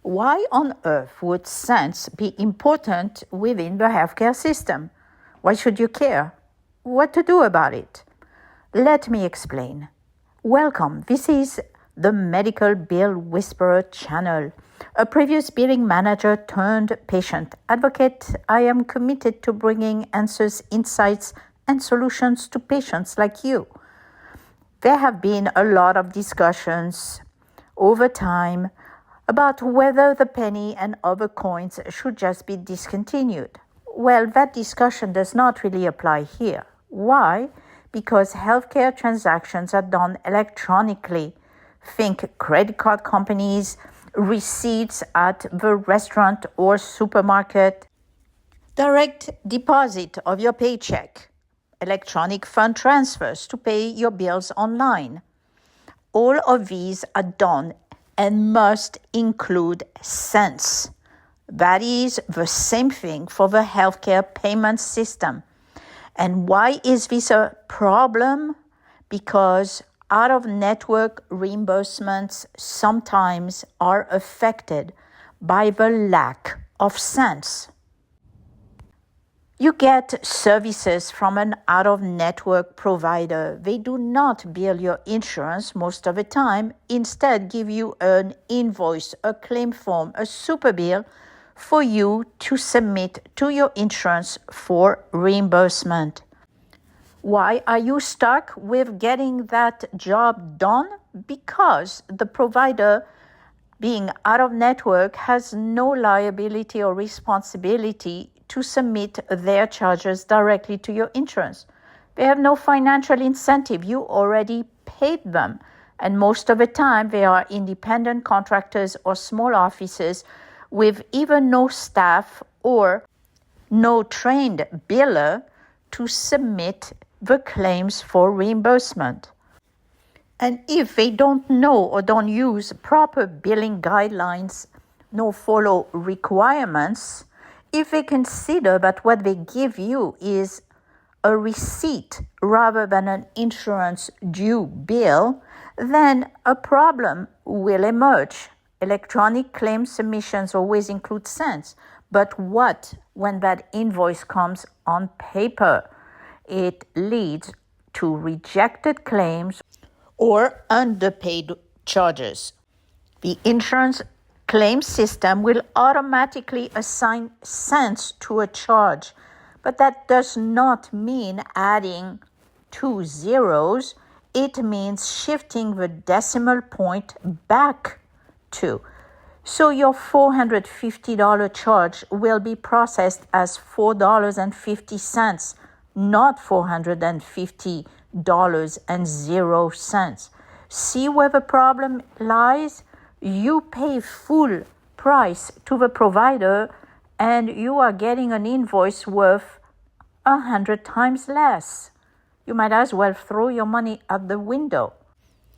Why on earth would sense be important within the healthcare system? Why should you care? What to do about it? Let me explain. Welcome. This is the Medical Bill Whisperer channel. A previous billing manager turned patient advocate, I am committed to bringing answers, insights, and solutions to patients like you. There have been a lot of discussions over time about whether the penny and other coins should just be discontinued. Well, that discussion does not really apply here. Why? Because healthcare transactions are done electronically. Think credit card companies, receipts at the restaurant or supermarket, direct deposit of your paycheck, electronic fund transfers to pay your bills online. All of these are done and must include cents. That is the same thing for the healthcare payment system. And why is this a problem? Because out-of-network reimbursements sometimes are affected by the lack of cents. You get services from an out-of-network provider. They do not bill your insurance most of the time, instead give you an invoice, a claim form, a super bill for you to submit to your insurance for reimbursement. Why are you stuck with getting that job done? Because the provider, being out-of-network, has no liability or responsibility to submit their charges directly to your insurance. They have no financial incentive. You already paid them. And most of the time, they are independent contractors or small offices with either no staff or no trained biller to submit the claims for reimbursement. And if they don't know or don't use proper billing guidelines, nor follow requirements, if they consider that what they give you is a receipt rather than an insurance due bill, then a problem will emerge. Electronic claim submissions always include cents, but what when that invoice comes on paper? It leads to rejected claims or underpaid charges. The insurance claim system will automatically assign cents to a charge, but that does not mean adding 2 zeros. It means shifting the decimal point back 2. So your $450 charge will be processed as $4.50, not $450.00. See where the problem lies? You pay full price to the provider and you are getting an invoice worth 100 times less. You might as well throw your money out the window.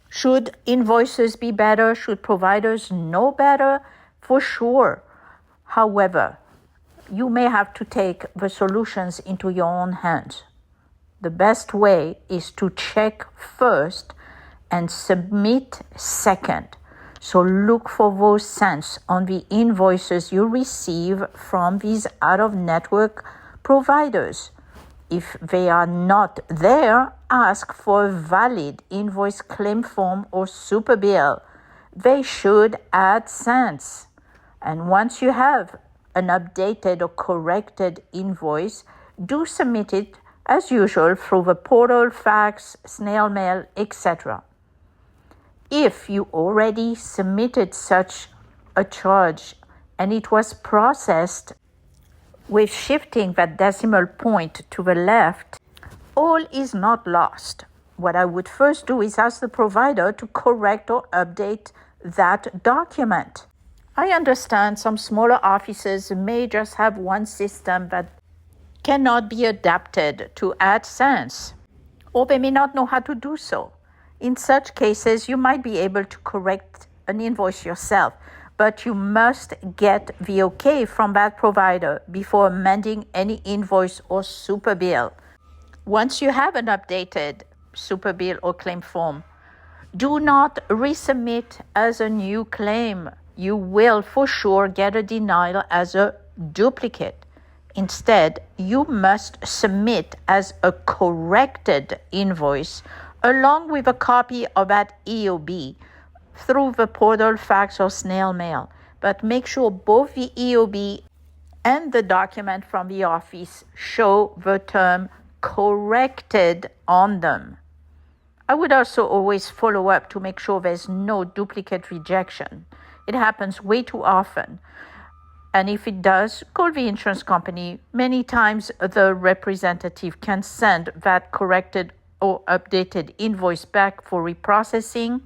Should invoices be better? Should providers know better? For sure. However, you may have to take the solutions into your own hands. The best way is to check first and submit second. So look for those cents on the invoices you receive from these out-of-network providers. If they are not there, ask for a valid invoice claim form or super bill. They should add cents. And once you have an updated or corrected invoice, do submit it as usual through the portal, fax, snail mail, etc. If you already submitted such a charge and it was processed with shifting that decimal point to the left, all is not lost. What I would first do is ask the provider to correct or update that document. I understand some smaller offices may just have one system that cannot be adapted to add cents, or they may not know how to do so. In such cases, you might be able to correct an invoice yourself, but you must get the okay from that provider before amending any invoice or super bill. Once you have an updated super bill or claim form, do not resubmit as a new claim. you will for sure get a denial as a duplicate. Instead, you must submit as a corrected invoice along with a copy of that EOB through the portal, fax, or snail mail. But make sure both the EOB and the document from the office show the term corrected on them. I would also always follow up to make sure there's no duplicate rejection. It happens way too often. And if it does, call the insurance company. Many times the representative can send that corrected or updated invoice back for reprocessing.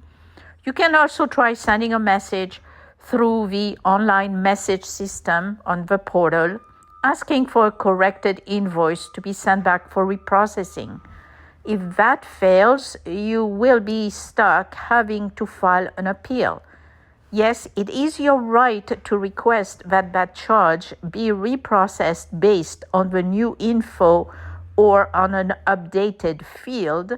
You can also try sending a message through the online message system on the portal, asking for a corrected invoice to be sent back for reprocessing. If that fails, you will be stuck having to file an appeal. Yes, it is your right to request that that charge be reprocessed based on the new info or on an updated field.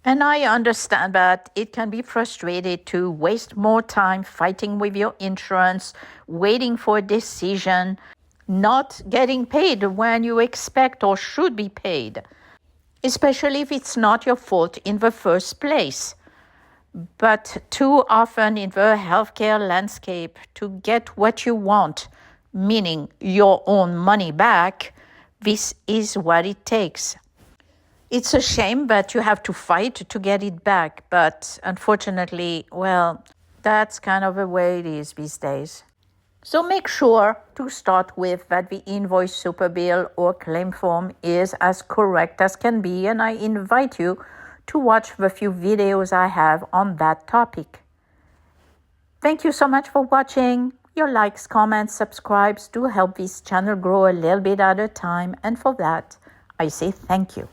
And I understand that it can be frustrating to waste more time fighting with your insurance, waiting for a decision, not getting paid when you expect or should be paid, especially if it's not your fault in the first place. But too often in the healthcare landscape, to get what you want, meaning your own money back, this is what it takes. It's a shame that you have to fight to get it back, but unfortunately, well, that's kind of the way it is these days. So make sure to start with that the invoice, super bill, or claim form is as correct as can be, and I invite you to watch the few videos I have on that topic. Thank you so much for watching. Your likes, comments, subscribes do help this channel grow a little bit at a time, and for that, I say thank you.